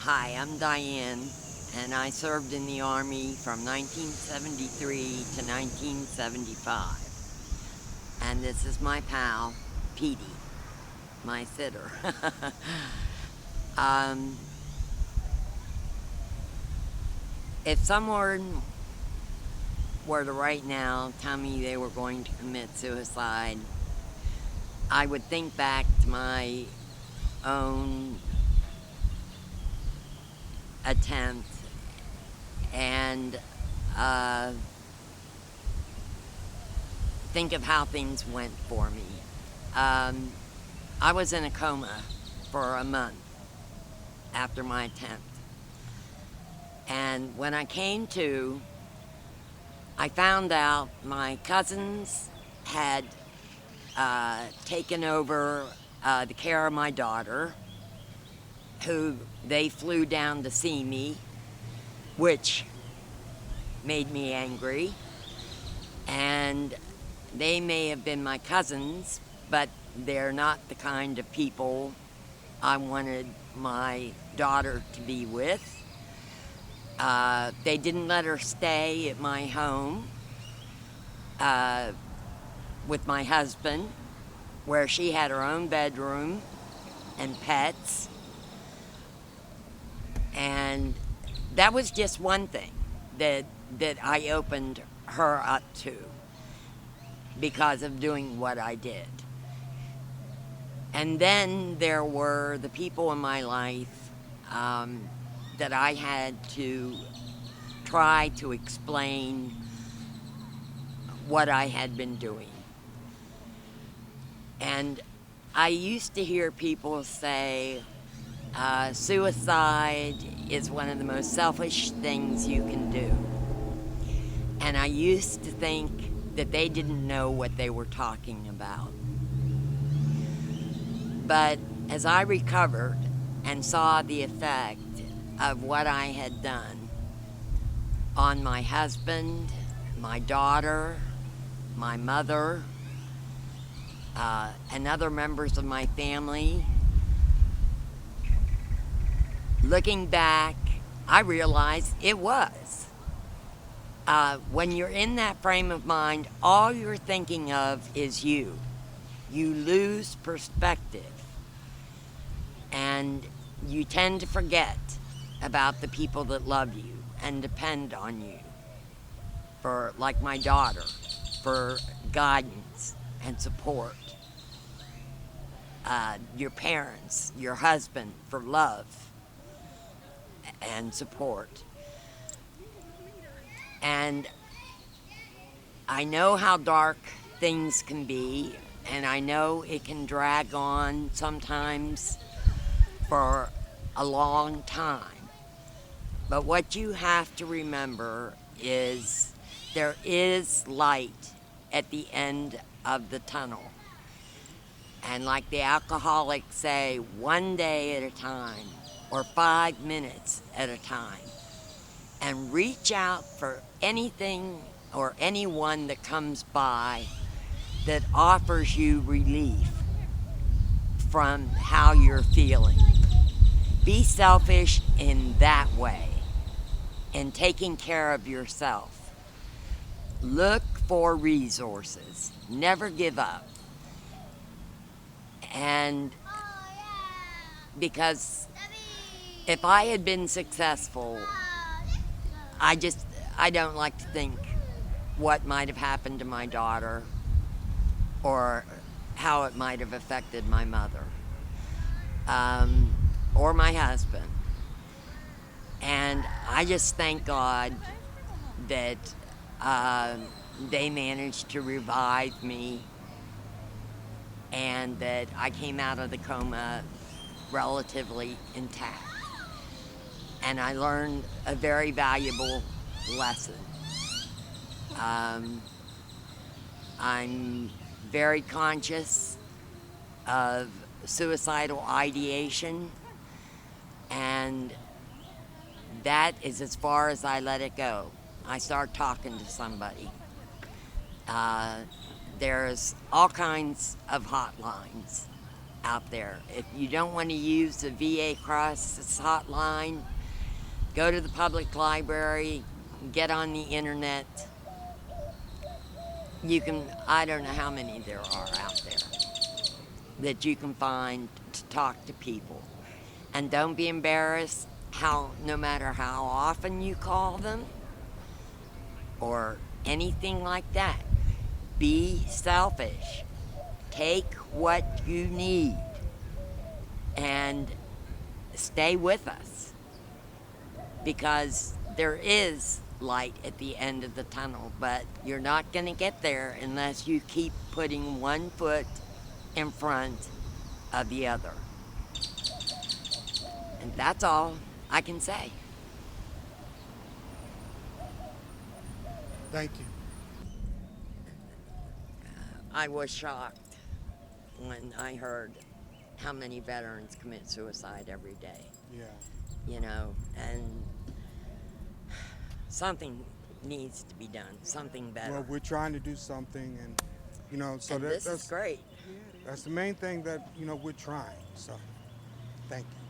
Hi, I'm Diane, and I served in the Army from 1973 to 1975. And this is my pal, Petey, my sitter. um, if someone were to right now tell me they were going to commit suicide, I would think back to my own attempt and think of how things went for me. I was in a coma for a month after my attempt. And when I came to, I found out my cousins had taken over the care of my daughter, who they flew down to see me, which made me angry. And they may have been my cousins, but they're not the kind of people I wanted my daughter to be with. They didn't let her stay at my home with my husband, where she had her own bedroom and pets. And that was just one thing that I opened her up to because of doing what I did. And then there were the people in my life that I had to try to explain what I had been doing. And I used to hear people say, suicide is one of the most selfish things you can do. And I used to think that they didn't know what they were talking about. But as I recovered and saw the effect of what I had done on my husband, my daughter, my mother, and other members of my family, looking back, I realized it was. When you're in that frame of mind, all you're thinking of is you. You lose perspective. And you tend to forget about the people that love you and depend on you. For, like my daughter, for guidance and support. Your parents, your husband, for love and support. And I know how dark things can be, and I know it can drag on sometimes for a long time. But what you have to remember is there is light at the end of the tunnel. And like the alcoholics say, one day at a time, or 5 minutes at a time. And reach out for anything or anyone that comes by that offers you relief from how you're feeling. Be selfish in that way, in taking care of yourself. Look for resources. Never give up. And because if I had been successful, I don't like to think what might have happened to my daughter or how it might have affected my mother or my husband. And I just thank God that they managed to revive me and that I came out of the coma relatively intact. And I learned a very valuable lesson. I'm very conscious of suicidal ideation, and that is as far as I let it go. I start talking to somebody. There's all kinds of hotlines out there. If you don't want to use the VA crisis hotline, go to the public library, get on the internet. You can, I don't know how many there are out there that you can find to talk to people. And don't be embarrassed no matter how often you call them or anything like that. Be selfish. Take what you need and stay with us, because there is light at the end of the tunnel, but you're not going to get there unless you keep putting one foot in front of the other. And that's all I can say. Thank you. I was shocked when I heard how many veterans commit suicide every day. Yeah. You know, and something needs to be done, something better. Well, we're trying to do something, and so and this is great. That's the main thing that we're trying. So, thank you.